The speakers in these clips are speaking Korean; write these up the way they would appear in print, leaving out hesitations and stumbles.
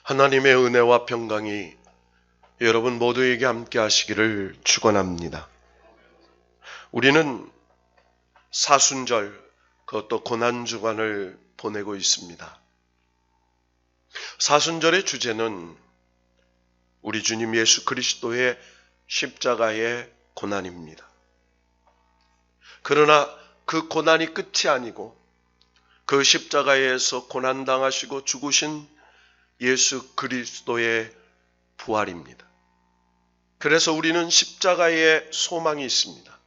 하나님의 은혜와 평강이 여러분 모두에게 함께 하시기를 축원합니다. 우리는 사순절, 그것도 고난주간을 보내고 있습니다. 사순절의 주제는 우리 주님 예수 그리스도의 십자가의 고난입니다. 그러나 그 고난이 끝이 아니고 그 십자가에서 고난당하시고 죽으신 예수 그리스도의 부활입니다. 그래서 우리는 십자가에 소망이 있습니다.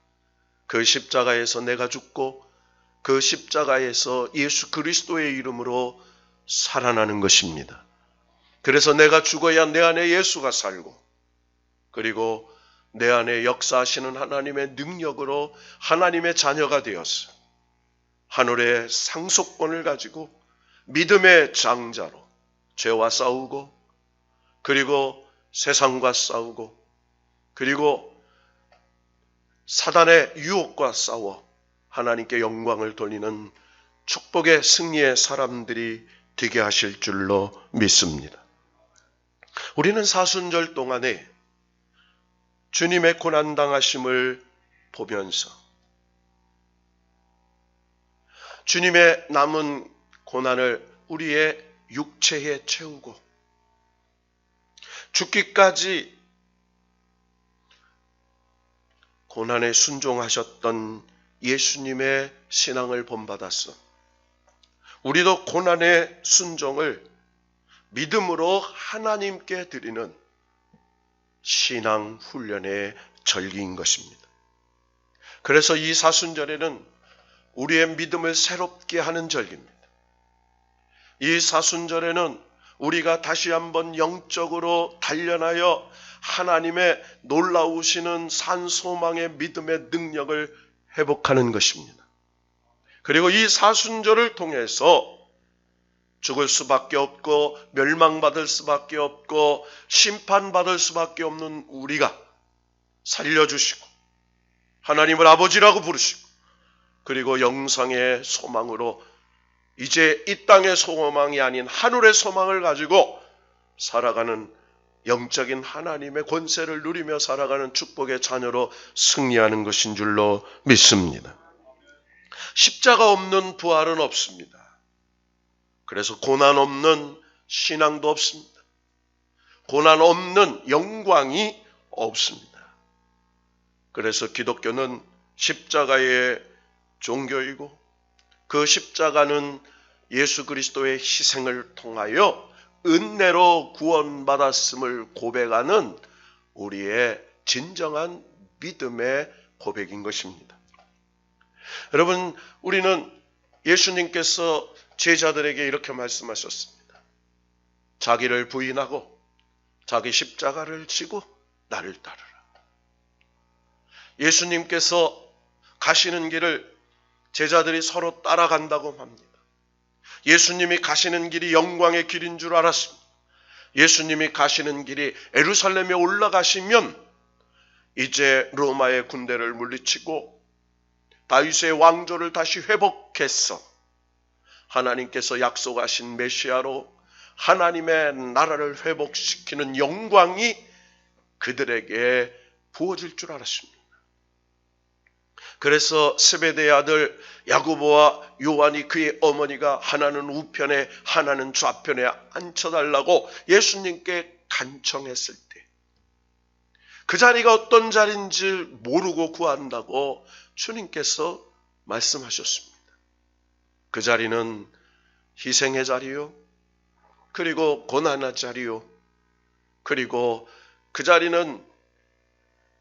그 십자가에서 내가 죽고 그 십자가에서 예수 그리스도의 이름으로 살아나는 것입니다. 그래서 내가 죽어야 내 안에 예수가 살고, 그리고 내 안에 역사하시는 하나님의 능력으로 하나님의 자녀가 되어서 하늘의 상속권을 가지고 믿음의 장자로 죄와 싸우고, 그리고 세상과 싸우고, 그리고 사단의 유혹과 싸워 하나님께 영광을 돌리는 축복의 승리의 사람들이 되게 하실 줄로 믿습니다. 우리는 사순절 동안에 주님의 고난당하심을 보면서 주님의 남은 고난을 우리의 육체에 채우고 죽기까지 고난에 순종하셨던 예수님의 신앙을 본받았어. 우리도 고난의 순종을 믿음으로 하나님께 드리는 신앙 훈련의 절기인 것입니다. 그래서 이 사순절에는 우리의 믿음을 새롭게 하는 절기입니다. 이 사순절에는 우리가 다시 한번 영적으로 단련하여 하나님의 놀라우시는 산소망의 믿음의 능력을 회복하는 것입니다. 그리고 이 사순절을 통해서 죽을 수밖에 없고 멸망받을 수밖에 없고 심판받을 수밖에 없는 우리가 살려주시고 하나님을 아버지라고 부르시고, 그리고 영생의 소망으로 이제 이 땅의 소망이 아닌 하늘의 소망을 가지고 살아가는 영적인 하나님의 권세를 누리며 살아가는 축복의 자녀로 승리하는 것인 줄로 믿습니다. 십자가 없는 부활은 없습니다. 그래서 고난 없는 신앙도 없습니다. 고난 없는 영광이 없습니다. 그래서 기독교는 십자가의 종교이고, 그 십자가는 예수 그리스도의 희생을 통하여 은혜로 구원받았음을 고백하는 우리의 진정한 믿음의 고백인 것입니다. 여러분, 우리는 예수님께서 제자들에게 이렇게 말씀하셨습니다. 자기를 부인하고 자기 십자가를 지고 나를 따르라. 예수님께서 가시는 길을 제자들이 서로 따라간다고 합니다. 예수님이 가시는 길이 영광의 길인 줄 알았습니다. 예수님이 가시는 길이 예루살렘에 올라가시면 이제 로마의 군대를 물리치고 다윗의 왕조를 다시 회복해서 하나님께서 약속하신 메시아로 하나님의 나라를 회복시키는 영광이 그들에게 부어질 줄 알았습니다. 그래서 세베대의 아들 야고보와 요한이, 그의 어머니가 하나는 우편에 하나는 좌편에 앉혀달라고 예수님께 간청했을 때 그 자리가 어떤 자리인지 모르고 구한다고 주님께서 말씀하셨습니다. 그 자리는 희생의 자리요, 그리고 고난의 자리요, 그리고 그 자리는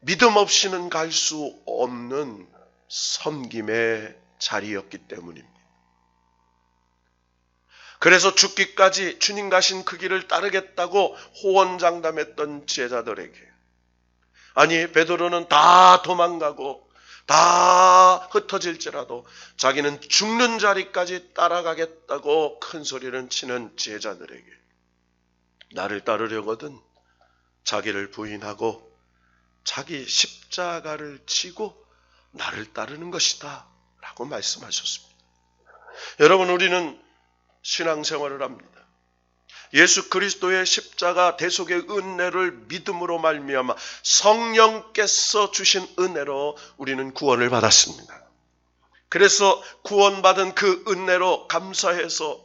믿음 없이는 갈 수 없는 섬김의 자리였기 때문입니다. 그래서 죽기까지 주님 가신 그 길을 따르겠다고 호언장담했던 제자들에게, 아니 베드로는 다 도망가고 다 흩어질지라도 자기는 죽는 자리까지 따라가겠다고 큰 소리를 치는 제자들에게, 나를 따르려거든 자기를 부인하고 자기 십자가를 지고 나를 따르는 것이다 라고 말씀하셨습니다. 여러분, 우리는 신앙생활을 합니다. 예수 그리스도의 십자가 대속의 은혜를 믿음으로 말미암아 성령께서 주신 은혜로 우리는 구원을 받았습니다. 그래서 구원받은 그 은혜로 감사해서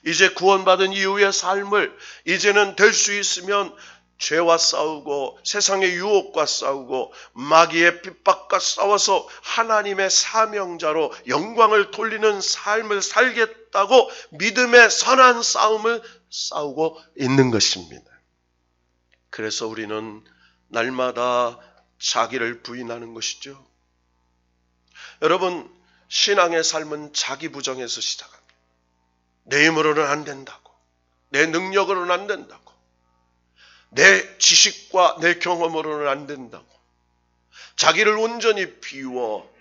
이제 구원받은 이후의 삶을 이제는 될 수 있으면 죄와 싸우고 세상의 유혹과 싸우고 마귀의 핍박과 싸워서 하나님의 사명자로 영광을 돌리는 삶을 살겠다고 믿음의 선한 싸움을 싸우고 있는 것입니다. 그래서 우리는 날마다 자기를 부인하는 것이죠. 여러분, 신앙의 삶은 자기 부정에서 시작합니다. 내 힘으로는 안 된다고, 내 능력으로는 안 된다고, 내 지식과 내 경험으로는 안 된다고 자기를 온전히 비워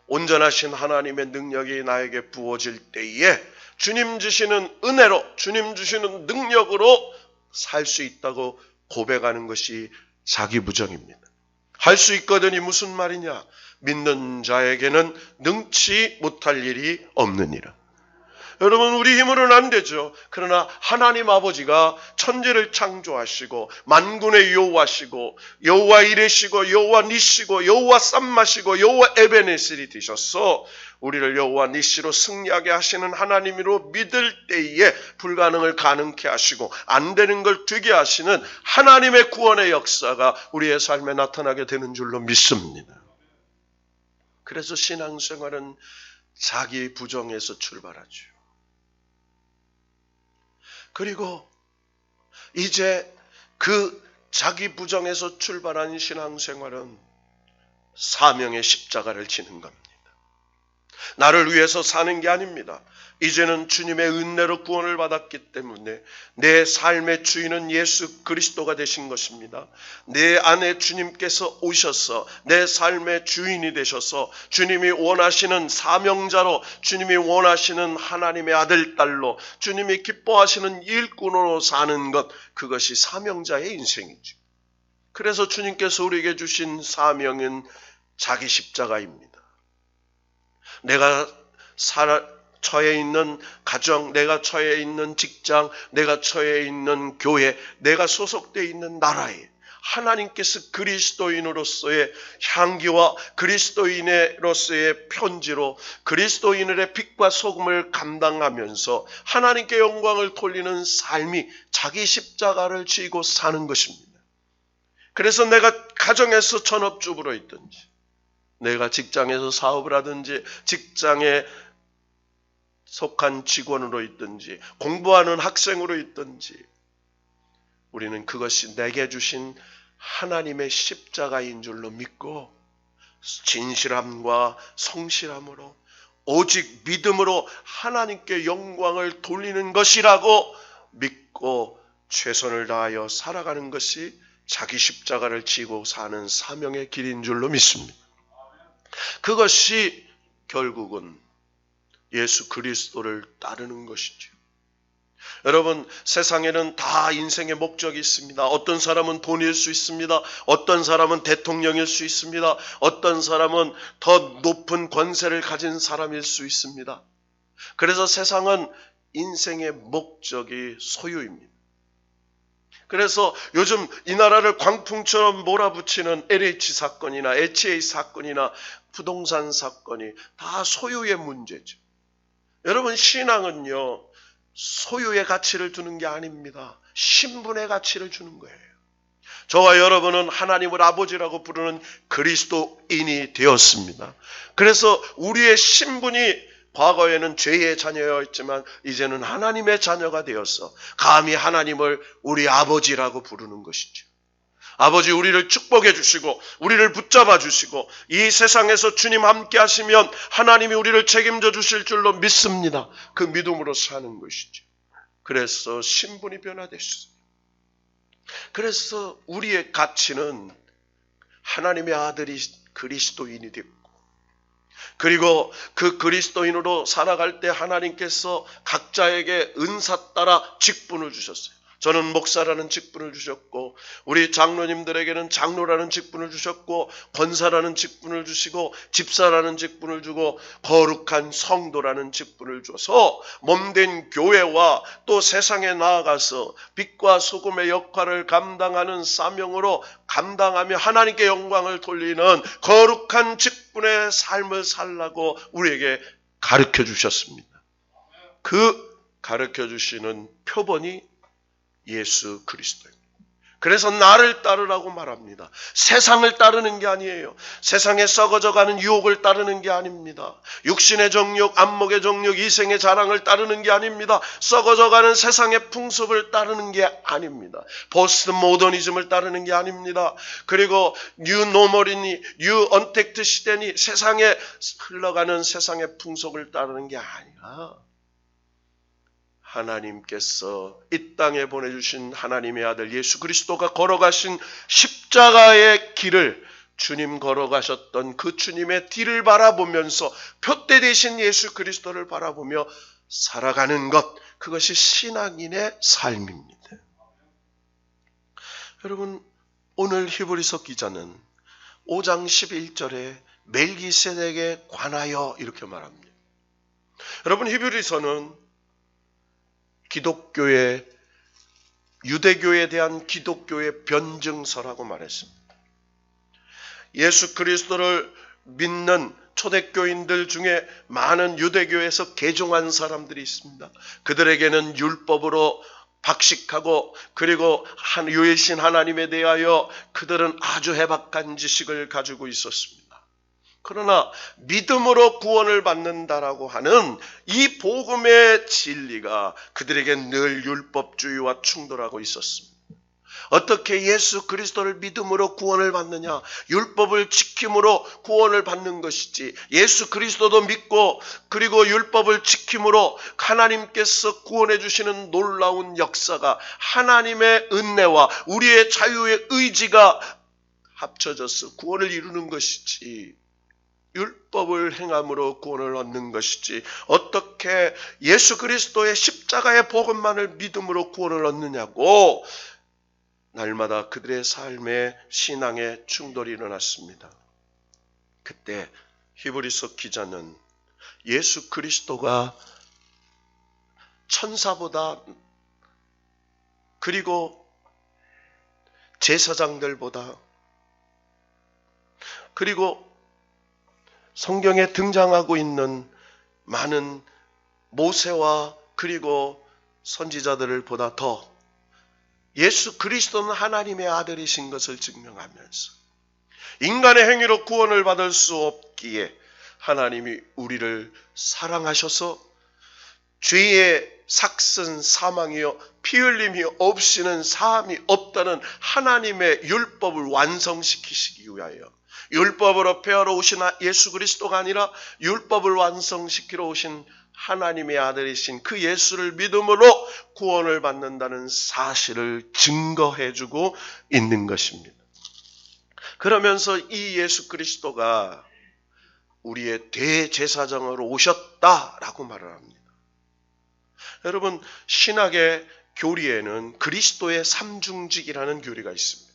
온전하신 하나님의 능력이 나에게 부어질 때에 주님 주시는 은혜로, 주님 주시는 능력으로 살 수 있다고 고백하는 것이 자기 부정입니다. 할 수 있거든이 무슨 말이냐? 믿는 자에게는 능치 못할 일이 없느니라. 여러분, 우리 힘으로는 안 되죠. 그러나 하나님 아버지가 천지를 창조하시고 만군의 여호와시고 여호와 이레시고 여호와 니시고 여호와 쌈마시고 여호와 에베네셀이 되셔서 우리를 여호와 니시로 승리하게 하시는 하나님으로 믿을 때에 불가능을 가능케 하시고 안 되는 걸 되게 하시는 하나님의 구원의 역사가 우리의 삶에 나타나게 되는 줄로 믿습니다. 그래서 신앙생활은 자기 부정에서 출발하죠. 그리고 이제 그 자기 부정에서 출발한 신앙생활은 사명의 십자가를 지는 겁니다. 나를 위해서 사는 게 아닙니다. 이제는 주님의 은혜로 구원을 받았기 때문에 내 삶의 주인은 예수 그리스도가 되신 것입니다. 내 안에 주님께서 오셔서 내 삶의 주인이 되셔서 주님이 원하시는 사명자로, 주님이 원하시는 하나님의 아들, 딸로, 주님이 기뻐하시는 일꾼으로 사는 것, 그것이 사명자의 인생이죠. 그래서 주님께서 우리에게 주신 사명은 자기 십자가입니다. 내가 처해 있는 가정, 내가 처해 있는 직장, 내가 처해 있는 교회, 내가 소속되어 있는 나라에 하나님께서 그리스도인으로서의 향기와 그리스도인으로서의 편지로 그리스도인의 빛과 소금을 감당하면서 하나님께 영광을 돌리는 삶이 자기 십자가를 지고 사는 것입니다. 그래서 내가 가정에서 전업주부로 있든지, 내가 직장에서 사업을 하든지, 직장에 속한 직원으로 있든지, 공부하는 학생으로 있든지, 우리는 그것이 내게 주신 하나님의 십자가인 줄로 믿고 진실함과 성실함으로 오직 믿음으로 하나님께 영광을 돌리는 것이라고 믿고 최선을 다하여 살아가는 것이 자기 십자가를 지고 사는 사명의 길인 줄로 믿습니다. 그것이 결국은 예수 그리스도를 따르는 것이죠. 여러분, 세상에는 다 인생의 목적이 있습니다. 어떤 사람은 돈일 수 있습니다. 어떤 사람은 대통령일 수 있습니다. 어떤 사람은 더 높은 권세를 가진 사람일 수 있습니다. 그래서 세상은 인생의 목적이 소유입니다. 그래서 요즘 이 나라를 광풍처럼 몰아붙이는 LH 사건이나 HA 사건이나 부동산 사건이 다 소유의 문제죠. 여러분, 신앙은요, 소유의 가치를 두는 게 아닙니다. 신분의 가치를 주는 거예요. 저와 여러분은 하나님을 아버지라고 부르는 그리스도인이 되었습니다. 그래서 우리의 신분이 과거에는 죄의 자녀였지만 이제는 하나님의 자녀가 되어서 감히 하나님을 우리 아버지라고 부르는 것이죠. 아버지, 우리를 축복해 주시고 우리를 붙잡아 주시고 이 세상에서 주님 함께 하시면 하나님이 우리를 책임져 주실 줄로 믿습니다. 그 믿음으로 사는 것이죠. 그래서 신분이 변화됐어요. 그래서 우리의 가치는 하나님의 아들이 그리스도인이 됐고, 그리고 그 그리스도인으로 살아갈 때 하나님께서 각자에게 은사 따라 직분을 주셨어요. 저는 목사라는 직분을 주셨고 우리 장로님들에게는 장로라는 직분을 주셨고 권사라는 직분을 주시고 집사라는 직분을 주고 거룩한 성도라는 직분을 줘서 몸된 교회와 또 세상에 나아가서 빛과 소금의 역할을 감당하는 사명으로 감당하며 하나님께 영광을 돌리는 거룩한 직분의 삶을 살라고 우리에게 가르쳐 주셨습니다. 그 가르쳐 주시는 표본이 예수 그리스도입니다. 그래서 나를 따르라고 말합니다. 세상을 따르는 게 아니에요. 세상에 썩어져가는 유혹을 따르는 게 아닙니다. 육신의 정욕, 안목의 정욕, 이생의 자랑을 따르는 게 아닙니다. 썩어져가는 세상의 풍습을 따르는 게 아닙니다. 포스트 모더니즘을 따르는 게 아닙니다. 그리고 뉴 노멀이니 뉴 언택트 시대니 세상에 흘러가는 세상의 풍속을 따르는 게 아니라 하나님께서 이 땅에 보내주신 하나님의 아들 예수 그리스도가 걸어가신 십자가의 길을 주님 걸어가셨던 그 주님의 뒤를 바라보면서 표대 되신 예수 그리스도를 바라보며 살아가는 것, 그것이 신앙인의 삶입니다. 여러분, 오늘 히브리서 기자는 5장 11절에 멜기세덱에 관하여 이렇게 말합니다. 여러분, 히브리서는 기독교의 유대교에 대한 기독교의 변증서라고 말했습니다. 예수 그리스도를 믿는 초대교인들 중에 많은 유대교에서 개종한 사람들이 있습니다. 그들에게는 율법으로 박식하고 그리고 유일신 하나님에 대하여 그들은 아주 해박한 지식을 가지고 있었습니다. 그러나 믿음으로 구원을 받는다라고 하는 이 복음의 진리가 그들에게 늘 율법주의와 충돌하고 있었습니다. 어떻게 예수 그리스도를 믿음으로 구원을 받느냐? 율법을 지킴으로 구원을 받는 것이지, 예수 그리스도도 믿고 그리고 율법을 지킴으로 하나님께서 구원해 주시는 놀라운 역사가 하나님의 은혜와 우리의 자유의 의지가 합쳐져서 구원을 이루는 것이지, 율법을 행함으로 구원을 얻는 것이지 어떻게 예수 그리스도의 십자가의 복음만을 믿음으로 구원을 얻느냐고 날마다 그들의 삶에 신앙의 충돌이 일어났습니다. 그때 히브리서 기자는 예수 그리스도가 천사보다 그리고 제사장들보다 그리고 성경에 등장하고 있는 많은 모세와 그리고 선지자들을 보다 더 예수 그리스도는 하나님의 아들이신 것을 증명하면서 인간의 행위로 구원을 받을 수 없기에 하나님이 우리를 사랑하셔서 죄의 삭슨 사망이요 피 흘림이 없이는 사함이 없다는 하나님의 율법을 완성시키시기 위하여 율법으로 폐하러 오신 예수 그리스도가 아니라 율법을 완성시키러 오신 하나님의 아들이신 그 예수를 믿음으로 구원을 받는다는 사실을 증거해주고 있는 것입니다. 그러면서 이 예수 그리스도가 우리의 대제사장으로 오셨다라고 말을 합니다. 여러분, 신학의 교리에는 그리스도의 삼중직이라는 교리가 있습니다.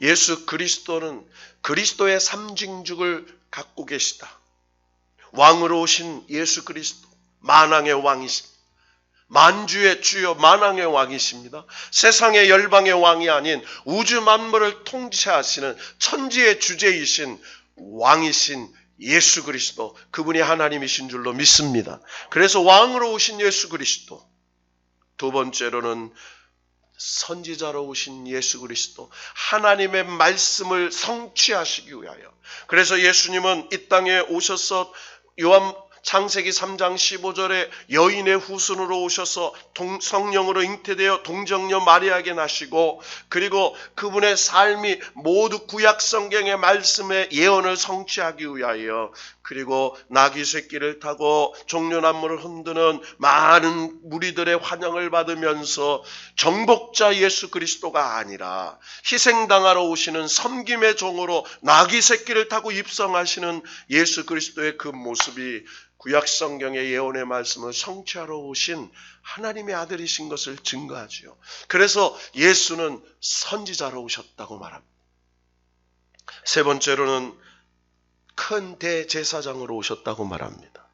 예수 그리스도는 그리스도의 삼중직을 갖고 계시다. 왕으로 오신 예수 그리스도, 만왕의 왕이십니다. 만주의 주여 만왕의 왕이십니다. 세상의 열방의 왕이 아닌 우주 만물을 통치하시는 천지의 주제이신 왕이신 예수 그리스도, 그분이 하나님이신 줄로 믿습니다. 그래서 왕으로 오신 예수 그리스도, 두 번째로는 선지자로 오신 예수 그리스도, 하나님의 말씀을 성취하시기 위하여. 그래서 예수님은 이 땅에 오셔서 요한 창세기 3장 15절에 여인의 후손으로 오셔서 성령으로 잉태되어 동정녀 마리아에게 나시고 그리고 그분의 삶이 모두 구약 성경의 말씀의 예언을 성취하기 위하여 그리고 나귀 새끼를 타고 종려나무를 흔드는 많은 무리들의 환영을 받으면서 정복자 예수 그리스도가 아니라 희생당하러 오시는 섬김의 종으로 나귀 새끼를 타고 입성하시는 예수 그리스도의 그 모습이 구약 성경의 예언의 말씀을 성취하러 오신 하나님의 아들이신 것을 증거하지요. 그래서 예수는 선지자로 오셨다고 말합니다. 세 번째로는 큰 대제사장으로 오셨다고 말합니다.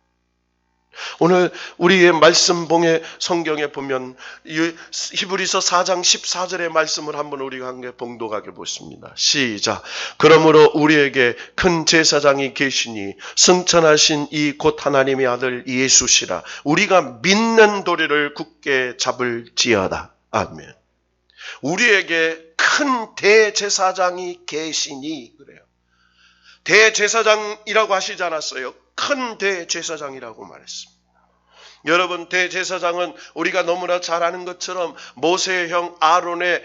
오늘 우리의 말씀봉의 성경에 보면 히브리서 4장 14절의 말씀을 한번 우리가 함께 봉독하게 보십니다. 시작. 그러므로 우리에게 큰 제사장이 계시니 승천하신 이 곧 하나님의 아들 예수시라. 우리가 믿는 도리를 굳게 잡을지어다. 아멘. 우리에게 큰 대제사장이 계시니 그래요. 대제사장이라고 하시지 않았어요. 큰 대제사장이라고 말했습니다. 여러분, 대제사장은 우리가 너무나 잘 아는 것처럼 모세의 형 아론의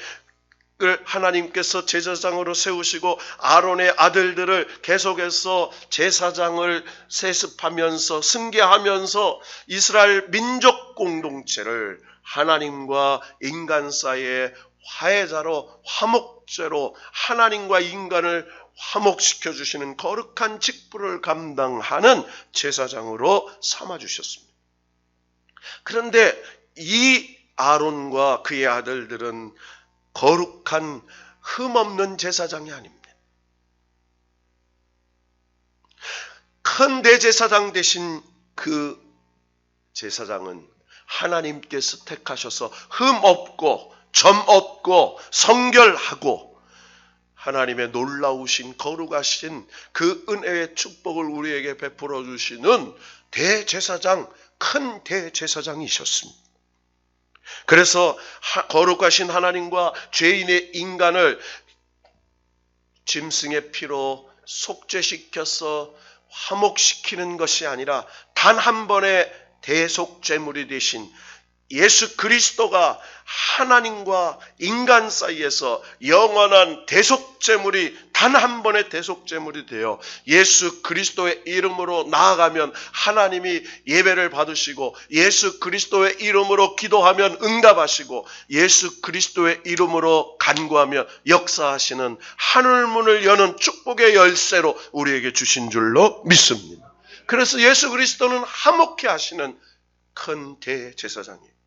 하나님께서 제사장으로 세우시고 아론의 아들들을 계속해서 제사장을 세습하면서 승계하면서 이스라엘 민족 공동체를 하나님과 인간 사이의 화해자로 화목제로 하나님과 인간을 화목시켜 주시는 거룩한 직분을 감당하는 제사장으로 삼아주셨습니다. 그런데 이 아론과 그의 아들들은 거룩한 흠없는 제사장이 아닙니다. 큰 대제사장 되신 그 제사장은 하나님께서 택하셔서 흠없고 점없고 성결하고 하나님의 놀라우신 거룩하신 그 은혜의 축복을 우리에게 베풀어 주시는 대제사장, 큰 대제사장이셨습니다. 그래서 거룩하신 하나님과 죄인의 인간을 짐승의 피로 속죄시켜서 화목시키는 것이 아니라 단 한 번의 대속죄물이 되신 예수 그리스도가 하나님과 인간 사이에서 영원한 대속제물이 단 한 번의 대속제물이 되어 예수 그리스도의 이름으로 나아가면 하나님이 예배를 받으시고 예수 그리스도의 이름으로 기도하면 응답하시고 예수 그리스도의 이름으로 간구하며 역사하시는 하늘문을 여는 축복의 열쇠로 우리에게 주신 줄로 믿습니다. 그래서 예수 그리스도는 화목케 하시는 큰 대제사장이에요.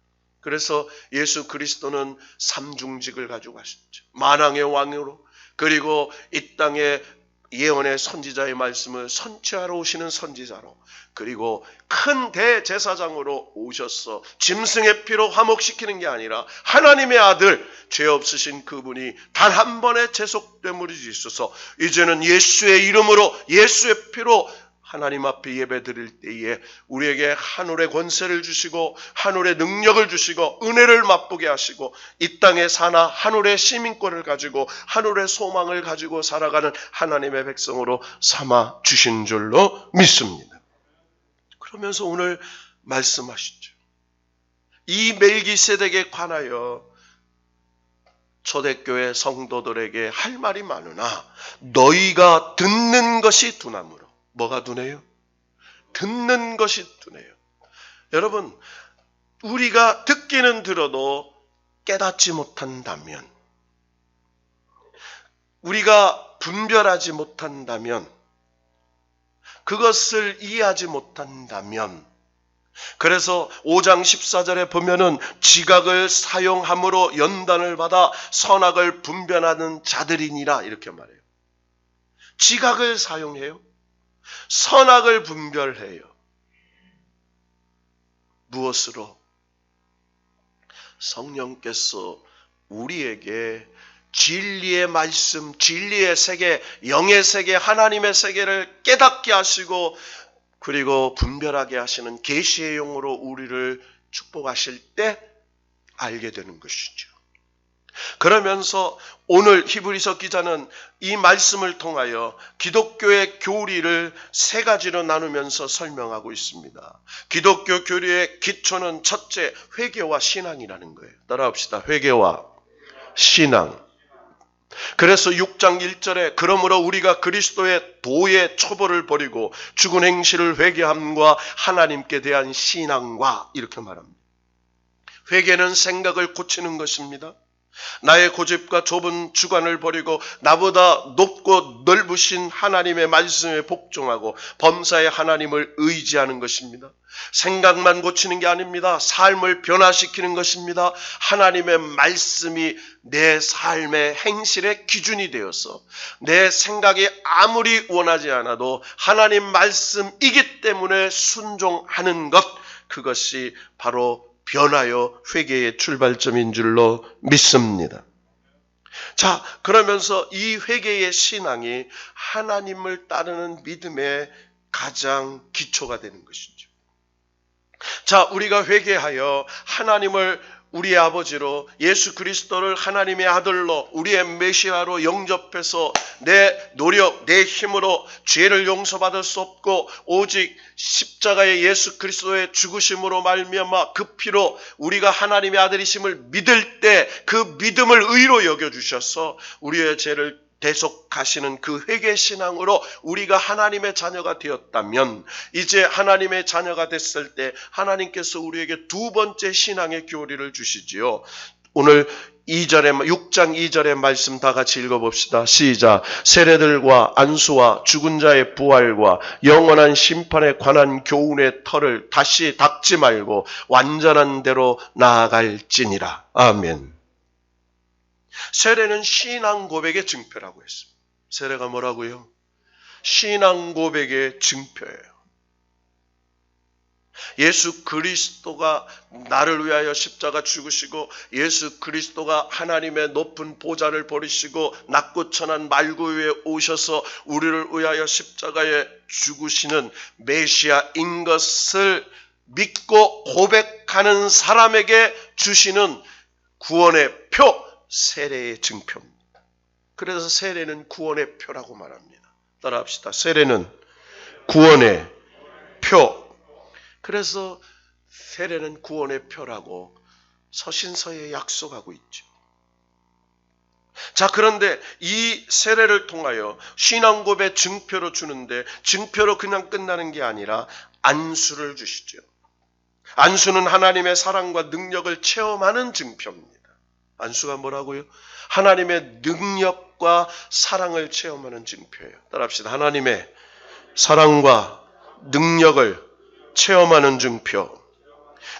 그래서 예수 그리스도는 삼중직을 가지고 가셨죠. 만왕의 왕으로, 그리고 이 땅에 예언의 선지자의 말씀을 선취하러 오시는 선지자로, 그리고 큰 대제사장으로 오셔서 짐승의 피로 화목시키는 게 아니라 하나님의 아들, 죄 없으신 그분이 단 한 번의 제속되물이 있어서 이제는 예수의 이름으로 예수의 피로 하나님 앞에 예배 드릴 때에 우리에게 하늘의 권세를 주시고 하늘의 능력을 주시고 은혜를 맛보게 하시고 이 땅에 사나 하늘의 시민권을 가지고 하늘의 소망을 가지고 살아가는 하나님의 백성으로 삼아 주신 줄로 믿습니다. 그러면서 오늘 말씀하시죠. 이 멜기세덱에 관하여 초대교회 성도들에게 할 말이 많으나 너희가 듣는 것이 두나무로. 뭐가 두네요? 듣는 것이 두네요. 여러분, 우리가 듣기는 들어도 깨닫지 못한다면, 우리가 분별하지 못한다면, 그것을 이해하지 못한다면, 그래서 5장 14절에 보면은 지각을 사용함으로 연단을 받아 선악을 분별하는 자들이니라 이렇게 말해요. 지각을 사용해요. 선악을 분별해요. 무엇으로? 성령께서 우리에게 진리의 말씀, 진리의 세계, 영의 세계, 하나님의 세계를 깨닫게 하시고 그리고 분별하게 하시는 계시의 영으로 우리를 축복하실 때 알게 되는 것이죠. 그러면서 오늘 히브리서 기자는 이 말씀을 통하여 기독교의 교리를 세 가지로 나누면서 설명하고 있습니다. 기독교 교리의 기초는 첫째, 회개와 신앙이라는 거예요. 따라합시다. 회개와 신앙. 그래서 6장 1절에 그러므로 우리가 그리스도의 도의 초보를 버리고 죽은 행실을 회개함과 하나님께 대한 신앙과 이렇게 말합니다. 회개는 생각을 고치는 것입니다. 나의 고집과 좁은 주관을 버리고 나보다 높고 넓으신 하나님의 말씀에 복종하고 범사의 하나님을 의지하는 것입니다. 생각만 고치는 게 아닙니다. 삶을 변화시키는 것입니다. 하나님의 말씀이 내 삶의 행실의 기준이 되어서 내 생각이 아무리 원하지 않아도 하나님 말씀이기 때문에 순종하는 것, 그것이 바로 변화요 회개의 출발점인 줄로 믿습니다. 자, 그러면서 이 회개의 신앙이 하나님을 따르는 믿음의 가장 기초가 되는 것이죠. 자, 우리가 회개하여 하나님을 우리의 아버지로, 예수 그리스도를 하나님의 아들로, 우리의 메시아로 영접해서 내 노력, 내 힘으로 죄를 용서받을 수 없고 오직 십자가의 예수 그리스도의 죽으심으로 말미암아 그 피로 우리가 하나님의 아들이심을 믿을 때 그 믿음을 의로 여겨주셔서 우리의 죄를 대속하시는 그 회개신앙으로 우리가 하나님의 자녀가 되었다면, 이제 하나님의 자녀가 됐을 때 하나님께서 우리에게 두 번째 신앙의 교리를 주시지요. 오늘 6장 2절의 말씀 다 같이 읽어봅시다. 시작. 세례들과 안수와 죽은 자의 부활과 영원한 심판에 관한 교훈의 털을 다시 닦지 말고 완전한 대로 나아갈지니라. 아멘. 세례는 신앙 고백의 증표라고 했습니다. 세례가 뭐라고요? 신앙 고백의 증표예요. 예수 그리스도가 나를 위하여 십자가 죽으시고 예수 그리스도가 하나님의 높은 보좌를 버리시고 낮고 천한 말구 위에 오셔서 우리를 위하여 십자가에 죽으시는 메시아인 것을 믿고 고백하는 사람에게 주시는 구원의 표, 세례의 증표입니다. 그래서 세례는 구원의 표라고 말합니다. 따라합시다. 세례는 구원의 표. 그래서 세례는 구원의 표라고 서신서에 약속하고 있죠. 자, 그런데 이 세례를 통하여 신앙고백 증표로 주는데, 증표로 그냥 끝나는 게 아니라 안수를 주시죠. 안수는 하나님의 사랑과 능력을 체험하는 증표입니다. 안수가 뭐라고요? 하나님의 능력과 사랑을 체험하는 증표예요. 따라합시다. 하나님의 사랑과 능력을 체험하는 증표.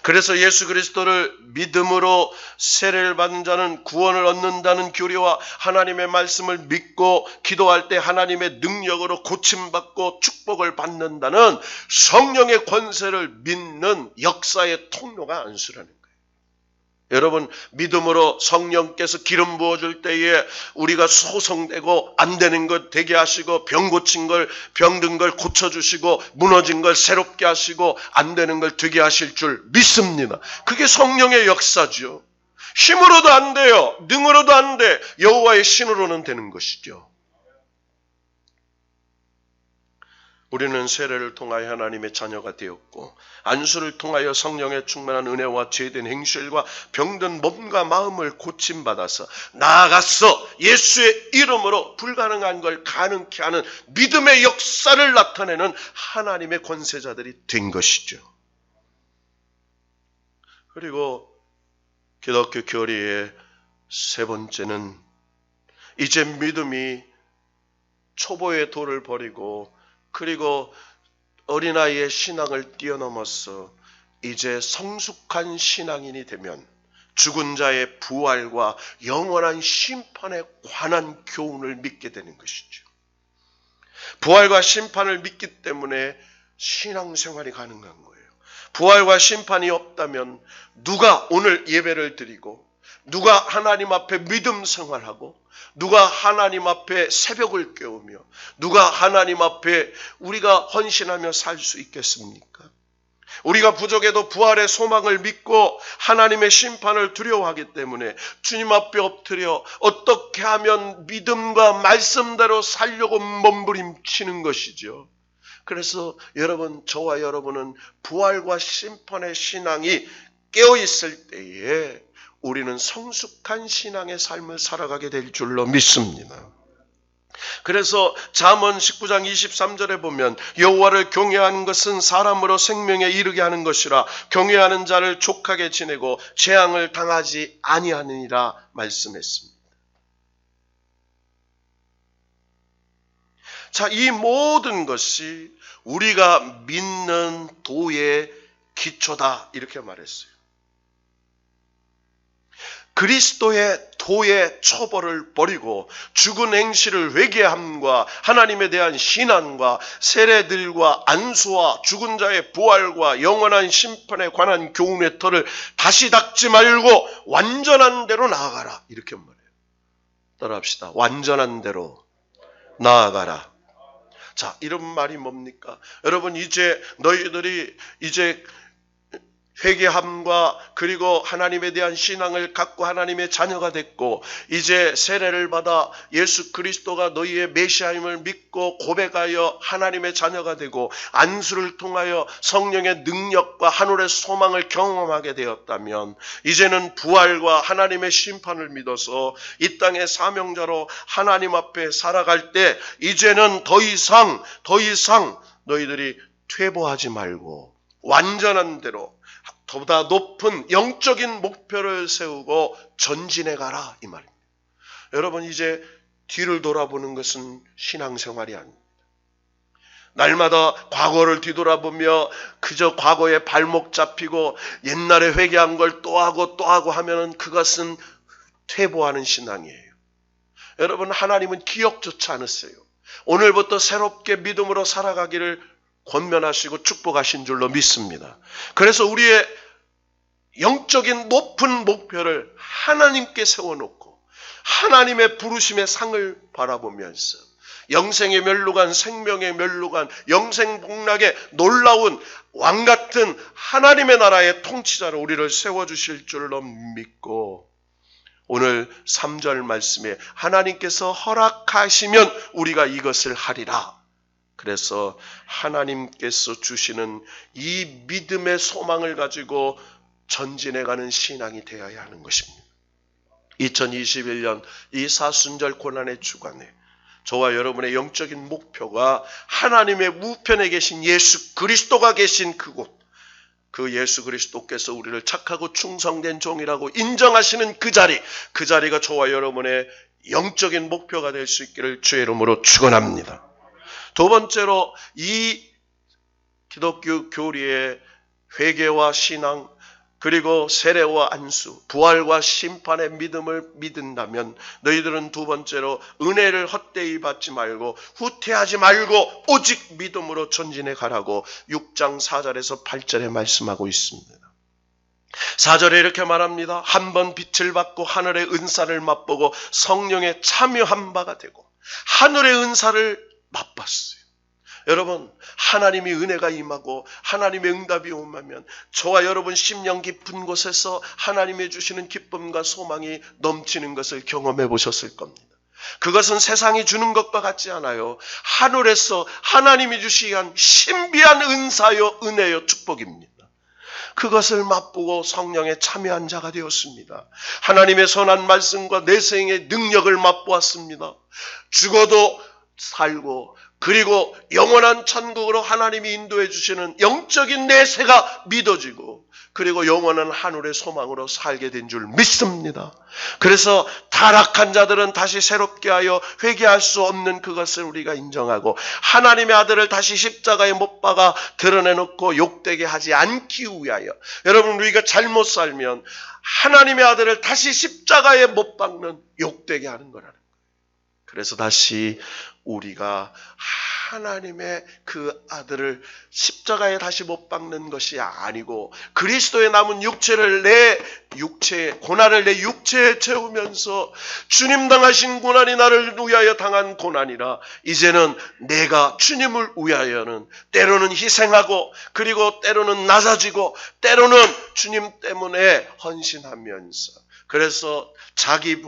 그래서 예수 그리스도를 믿음으로 세례를 받은 자는 구원을 얻는다는 교리와 하나님의 말씀을 믿고 기도할 때 하나님의 능력으로 고침받고 축복을 받는다는 성령의 권세를 믿는 역사의 통로가 안수라는 거예요. 여러분, 믿음으로 성령께서 기름 부어줄 때에 우리가 소성되고 안 되는 것 되게 하시고 병 고친 걸, 병든 걸 고쳐주시고 무너진 걸 새롭게 하시고 안 되는 걸 되게 하실 줄 믿습니다. 그게 성령의 역사죠. 힘으로도 안 돼요. 능으로도 안 돼. 여호와의 신으로는 되는 것이죠. 우리는 세례를 통하여 하나님의 자녀가 되었고 안수를 통하여 성령의 충만한 은혜와 죄된 행실과 병든 몸과 마음을 고침받아서 나아가서 예수의 이름으로 불가능한 걸 가능케 하는 믿음의 역사를 나타내는 하나님의 권세자들이 된 것이죠. 그리고 기독교 교리의 세 번째는 이제 믿음이 초보의 도를 버리고 그리고 어린아이의 신앙을 뛰어넘어서 이제 성숙한 신앙인이 되면 죽은 자의 부활과 영원한 심판에 관한 교훈을 믿게 되는 것이죠. 부활과 심판을 믿기 때문에 신앙생활이 가능한 거예요. 부활과 심판이 없다면 누가 오늘 예배를 드리고 누가 하나님 앞에 믿음 생활하고 누가 하나님 앞에 새벽을 깨우며 누가 하나님 앞에 우리가 헌신하며 살 수 있겠습니까? 우리가 부족해도 부활의 소망을 믿고 하나님의 심판을 두려워하기 때문에 주님 앞에 엎드려 어떻게 하면 믿음과 말씀대로 살려고 몸부림치는 것이죠. 그래서 여러분, 저와 여러분은 부활과 심판의 신앙이 깨어있을 때에 우리는 성숙한 신앙의 삶을 살아가게 될 줄로 믿습니다. 그래서 잠언 19장 23절에 보면 여호와를 경외하는 것은 사람으로 생명에 이르게 하는 것이라 경외하는 자를 족하게 지내고 재앙을 당하지 아니하느니라 말씀했습니다. 자, 이 모든 것이 우리가 믿는 도의 기초다 이렇게 말했어요. 그리스도의 도의 처벌을 버리고 죽은 행실을 회개함과 하나님에 대한 신앙과 세례들과 안수와 죽은 자의 부활과 영원한 심판에 관한 교훈의 터를 다시 닦지 말고 완전한 대로 나아가라 이렇게 말해요. 따라합시다. 완전한 대로 나아가라. 자, 이런 말이 뭡니까? 여러분, 이제 너희들이 이제 회개함과 그리고 하나님에 대한 신앙을 갖고 하나님의 자녀가 됐고 이제 세례를 받아 예수 그리스도가 너희의 메시아임을 믿고 고백하여 하나님의 자녀가 되고 안수를 통하여 성령의 능력과 하늘의 소망을 경험하게 되었다면 이제는 부활과 하나님의 심판을 믿어서 이 땅의 사명자로 하나님 앞에 살아갈 때 이제는 더 이상 너희들이 퇴보하지 말고 완전한 대로 보다 높은 영적인 목표를 세우고 전진해 가라 이 말입니다. 여러분, 이제 뒤를 돌아보는 것은 신앙생활이 아닙니다. 날마다 과거를 뒤돌아보며 그저 과거에 발목 잡히고 옛날에 회개한 걸 또 하고 하면은 그것은 퇴보하는 신앙이에요. 여러분, 하나님은 기억조차 않으세요. 오늘부터 새롭게 믿음으로 살아가기를 권면하시고 축복하신 줄로 믿습니다. 그래서 우리의 영적인 높은 목표를 하나님께 세워놓고 하나님의 부르심의 상을 바라보면서 영생의 멸루관, 생명의 멸루관, 영생복락의 놀라운 왕같은 하나님의 나라의 통치자로 우리를 세워주실 줄로 믿고 오늘 3절 말씀에 하나님께서 허락하시면 우리가 이것을 하리라. 그래서 하나님께서 주시는 이 믿음의 소망을 가지고 전진해가는 신앙이 되어야 하는 것입니다. 2021년 이 사순절 고난의 주간에 저와 여러분의 영적인 목표가 하나님의 우편에 계신 예수 그리스도가 계신 그곳, 그 예수 그리스도께서 우리를 착하고 충성된 종이라고 인정하시는 그 자리가 저와 여러분의 영적인 목표가 될 수 있기를 주의 이름으로 축원합니다. 두 번째로 이 기독교 교리의 회개와 신앙 그리고 세례와 안수, 부활과 심판의 믿음을 믿는다면 너희들은 두 번째로 은혜를 헛되이 받지 말고 후퇴하지 말고 오직 믿음으로 전진해 가라고 6장 4절에서 8절에 말씀하고 있습니다. 4절에 이렇게 말합니다. 한 번 빛을 받고 하늘의 은사를 맛보고 성령에 참여한 바가 되고 하늘의 은사를 맛봤어요. 여러분, 하나님이 은혜가 임하고 하나님의 응답이 오면 저와 여러분 심령 깊은 곳에서 하나님이 주시는 기쁨과 소망이 넘치는 것을 경험해 보셨을 겁니다. 그것은 세상이 주는 것과 같지 않아요. 하늘에서 하나님이 주시한 신비한 은사요 은혜요 축복입니다. 그것을 맛보고 성령에 참여한 자가 되었습니다. 하나님의 선한 말씀과 내생의 능력을 맛보았습니다. 죽어도 살고 그리고 영원한 천국으로 하나님이 인도해 주시는 영적인 내세가 믿어지고 그리고 영원한 하늘의 소망으로 살게 된 줄 믿습니다. 그래서 타락한 자들은 다시 새롭게 하여 회개할 수 없는 그것을 우리가 인정하고 하나님의 아들을 다시 십자가에 못 박아 드러내놓고 욕되게 하지 않기 위하여 여러분 우리가 잘못 살면 하나님의 아들을 다시 십자가에 못 박는 욕되게 하는 거라는 거예요. 그래서 다시 우리가 하나님의 그 아들을 십자가에 다시 못 박는 것이 아니고 그리스도의 남은 육체를 고난을 내 육체에 채우면서 주님 당하신 고난이 나를 위하여 당한 고난이라 이제는 내가 주님을 위하여는 때로는 희생하고 그리고 때로는 낮아지고 때로는 주님 때문에 헌신하면서 그래서 자기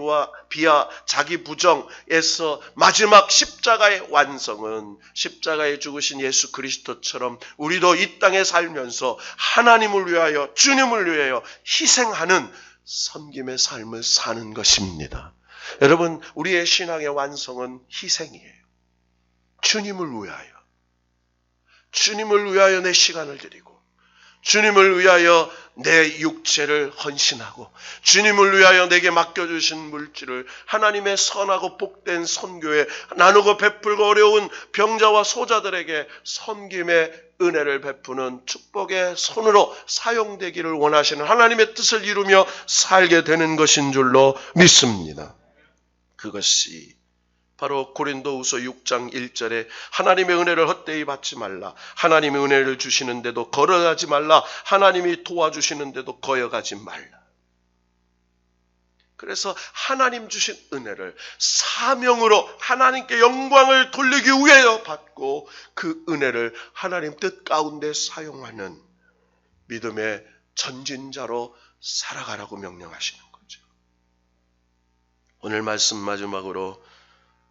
비하 자기 부정에서 마지막 십자가의 완성은 십자가에 죽으신 예수 그리스도처럼 우리도 이 땅에 살면서 하나님을 위하여 주님을 위하여 희생하는 섬김의 삶을 사는 것입니다. 여러분, 우리의 신앙의 완성은 희생이에요. 주님을 위하여. 주님을 위하여 내 시간을 드리고, 주님을 위하여 내 육체를 헌신하고, 주님을 위하여 내게 맡겨주신 물질을 하나님의 선하고 복된 선교에 나누고 베풀고 어려운 병자와 소자들에게 섬김의 은혜를 베푸는 축복의 손으로 사용되기를 원하시는 하나님의 뜻을 이루며 살게 되는 것인 줄로 믿습니다. 그것이 바로 고린도후서 6장 1절에 하나님의 은혜를 헛되이 받지 말라. 하나님의 은혜를 주시는데도 거역하지 말라. 하나님이 도와주시는데도 거역하지 말라. 그래서 하나님 주신 은혜를 사명으로 하나님께 영광을 돌리기 위하여 받고 그 은혜를 하나님 뜻 가운데 사용하는 믿음의 전진자로 살아가라고 명령하시는 거죠. 오늘 말씀 마지막으로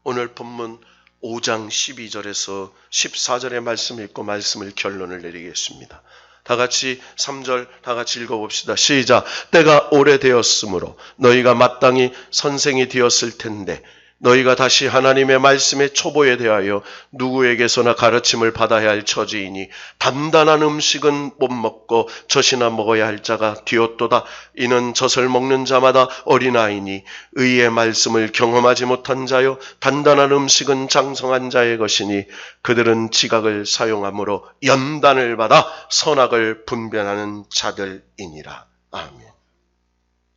오늘 본문 5장 12절에서 14절의 말씀 읽고 말씀을 결론을 내리겠습니다. 다 같이 3절 다 같이 읽어봅시다. 시작. 때가 오래되었으므로 너희가 마땅히 선생이 되었을 텐데 너희가 다시 하나님의 말씀의 초보에 대하여 누구에게서나 가르침을 받아야 할 처지이니 단단한 음식은 못 먹고 젖이나 먹어야 할 자가 되었도다. 이는 젖을 먹는 자마다 어린아이니 의의 말씀을 경험하지 못한 자요 단단한 음식은 장성한 자의 것이니 그들은 지각을 사용함으로 연단을 받아 선악을 분별하는 자들이니라. 아멘.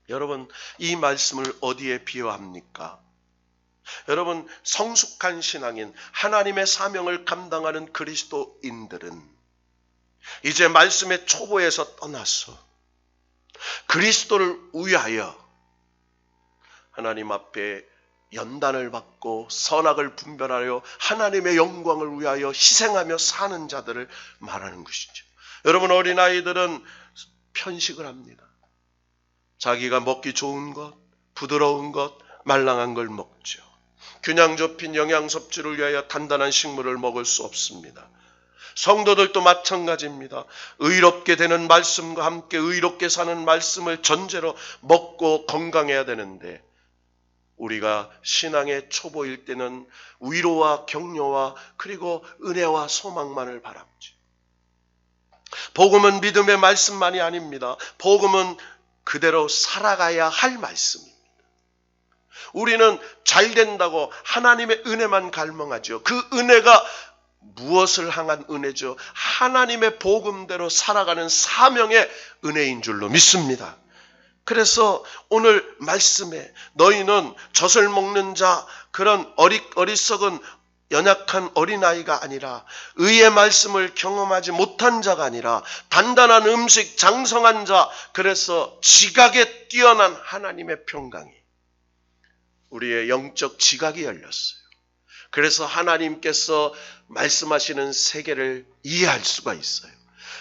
여러분, 이 말씀을 어디에 비유합니까? 여러분, 성숙한 신앙인 하나님의 사명을 감당하는 그리스도인들은 이제 말씀의 초보에서 떠나서 그리스도를 위하여 하나님 앞에 연단을 받고 선악을 분별하여 하나님의 영광을 위하여 희생하며 사는 자들을 말하는 것이죠. 여러분, 어린아이들은 편식을 합니다. 자기가 먹기 좋은 것, 부드러운 것, 말랑한 걸 먹죠. 균형 잡힌 영양 섭취를 위하여 단단한 식물을 먹을 수 없습니다. 성도들도 마찬가지입니다. 의롭게 되는 말씀과 함께 의롭게 사는 말씀을 전제로 먹고 건강해야 되는데 우리가 신앙의 초보일 때는 위로와 격려와 그리고 은혜와 소망만을 바랍니다. 복음은 믿음의 말씀만이 아닙니다. 복음은 그대로 살아가야 할 말씀입니다. 우리는 잘 된다고 하나님의 은혜만 갈망하죠. 그 은혜가 무엇을 향한 은혜죠? 하나님의 복음대로 살아가는 사명의 은혜인 줄로 믿습니다. 그래서 오늘 말씀에 너희는 젖을 먹는 자, 그런 어리석은 연약한 어린아이가 아니라 의의 말씀을 경험하지 못한 자가 아니라 단단한 음식 장성한 자, 그래서 지각에 뛰어난 하나님의 평강이 우리의 영적 지각이 열렸어요. 그래서 하나님께서 말씀하시는 세계를 이해할 수가 있어요.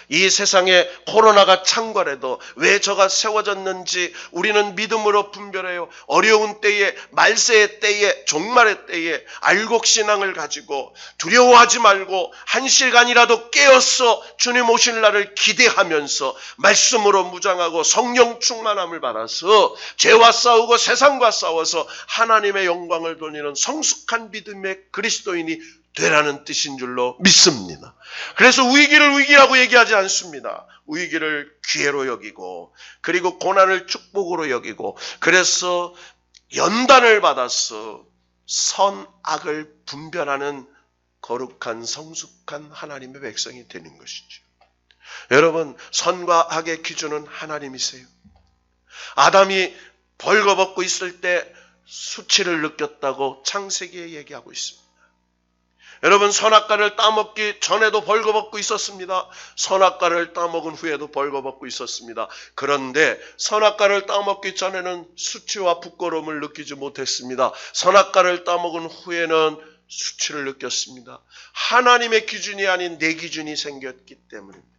이 세상에 코로나가 창궐해도 왜 저가 세워졌는지 우리는 믿음으로 분별해요. 어려운 때에, 말세의 때에, 종말의 때에 알곡신앙을 가지고 두려워하지 말고 한 시간이라도 깨어서 주님 오실 날을 기대하면서 말씀으로 무장하고 성령 충만함을 받아서 죄와 싸우고 세상과 싸워서 하나님의 영광을 돌리는 성숙한 믿음의 그리스도인이 되라는 뜻인 줄로 믿습니다. 그래서 위기를 위기라고 얘기하지 않습니다. 위기를 기회로 여기고 그리고 고난을 축복으로 여기고 그래서 연단을 받아서 선악을 분별하는 거룩한 성숙한 하나님의 백성이 되는 것이죠. 여러분, 선과 악의 기준은 하나님이세요. 아담이 벌거벗고 있을 때 수치를 느꼈다고 창세기에 얘기하고 있습니다. 여러분, 선악과를 따먹기 전에도 벌거벗고 있었습니다. 선악과를 따먹은 후에도 벌거벗고 있었습니다. 그런데 선악과를 따먹기 전에는 수치와 부끄러움을 느끼지 못했습니다. 선악과를 따먹은 후에는 수치를 느꼈습니다. 하나님의 기준이 아닌 내 기준이 생겼기 때문입니다.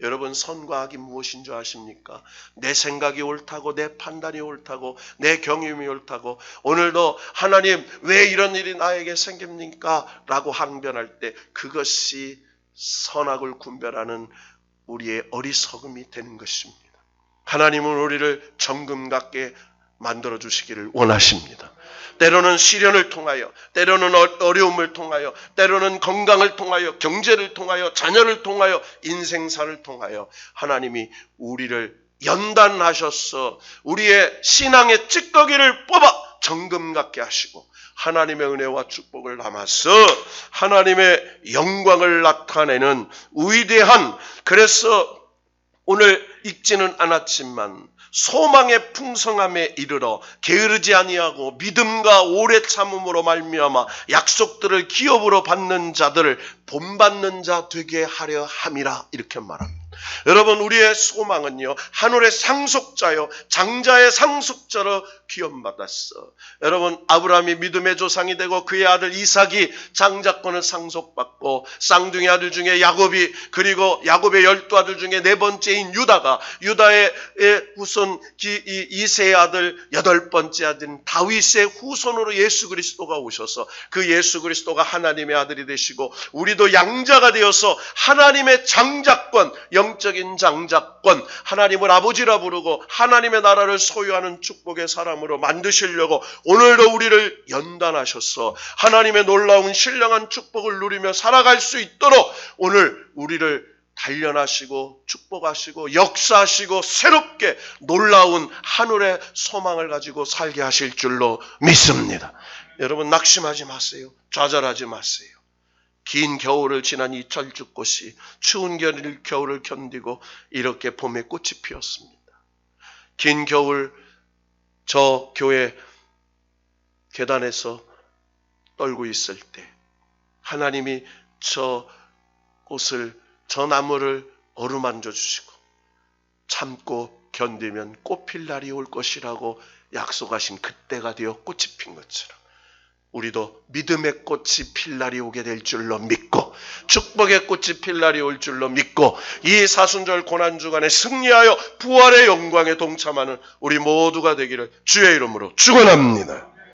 여러분, 선과 악이 무엇인 줄 아십니까? 내 생각이 옳다고, 내 판단이 옳다고, 내 경험이 옳다고, 오늘도 하나님 왜 이런 일이 나에게 생깁니까? 라고 항변할 때 그것이 선악을 분별하는 우리의 어리석음이 되는 것입니다. 하나님은 우리를 정금 같게 만들어 주시기를 원하십니다. 때로는 시련을 통하여, 때로는 어려움을 통하여, 때로는 건강을 통하여, 경제를 통하여, 자녀를 통하여, 인생사를 통하여 하나님이 우리를 연단하셔서 우리의 신앙의 찌꺼기를 뽑아 정금 같게 하시고 하나님의 은혜와 축복을 담아서 하나님의 영광을 나타내는 위대한, 그래서 오늘 읽지는 않았지만 소망의 풍성함에 이르러 게으르지 아니하고 믿음과 오래 참음으로 말미암아 약속들을 기업으로 받는 자들을 본받는 자 되게 하려 함이라, 이렇게 말합니다. 여러분, 우리의 소망은요, 하늘의 상속자요, 장자의 상속자로 기업받았어. 여러분, 아브라함이 믿음의 조상이 되고 그의 아들 이삭이 장자권을 상속받고 쌍둥이 아들 중에 야곱이, 그리고 야곱의 12아들 중에 네 번째인 유다가, 유다의 후손 이세의 아들 8번째 아들인 다윗의 후손으로 예수 그리스도가 오셔서 그 예수 그리스도가 하나님의 아들이 되시고 우리도 양자가 되어서 하나님의 장자권, 영적인 장자권, 하나님을 아버지라 부르고 하나님의 나라를 소유하는 축복의 사람으로 만드시려고 오늘도 우리를 연단하셔서 하나님의 놀라운 신령한 축복을 누리며 살아갈 수 있도록 오늘 우리를 단련하시고 축복하시고 역사하시고 새롭게 놀라운 하늘의 소망을 가지고 살게 하실 줄로 믿습니다. 여러분, 낙심하지 마세요. 좌절하지 마세요. 긴 겨울을 지난 이 철쭉꽃이 추운 겨울을 견디고 이렇게 봄에 꽃이 피었습니다. 긴 겨울 저 교회 계단에서 떨고 있을 때 하나님이 저 꽃을, 저 나무를 어루만져 주시고 참고 견디면 꽃 필 날이 올 것이라고 약속하신 그때가 되어 꽃이 핀 것처럼 우리도 믿음의 꽃이 필 날이 오게 될 줄로 믿고 축복의 꽃이 필 날이 올 줄로 믿고 이 사순절 고난주간에 승리하여 부활의 영광에 동참하는 우리 모두가 되기를 주의 이름으로 축원합니다.